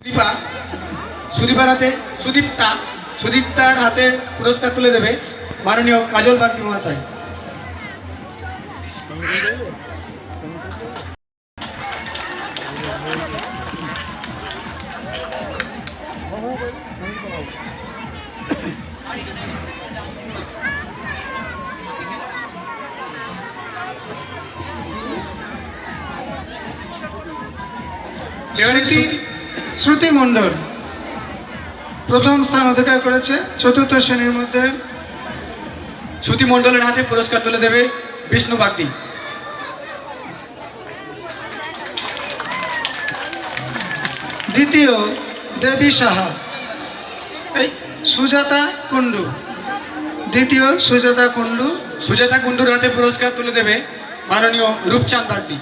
সুদীপা সুদীপার হাতে সুদীপ্তার হাতে পুরস্কার তুলে দেবে মাননীয় কাজল বাগদি মহাশয়। শ্রুতি মণ্ডল প্রথম স্থান অধিকার করেছে চতুর্থ শ্রেণীর মধ্যে। শ্রুতি মণ্ডলের হাতে পুরস্কার তুলে দেবে বিষ্ণু বাগদি। দ্বিতীয় দেবী সাহা, এই সুজাতা কুণ্ডু, দ্বিতীয় সুজাতা কুণ্ডু। সুজাতা কুণ্ডুর হাতে পুরস্কার তুলে দেবে মাননীয় রূপচাঁদ বাগদি।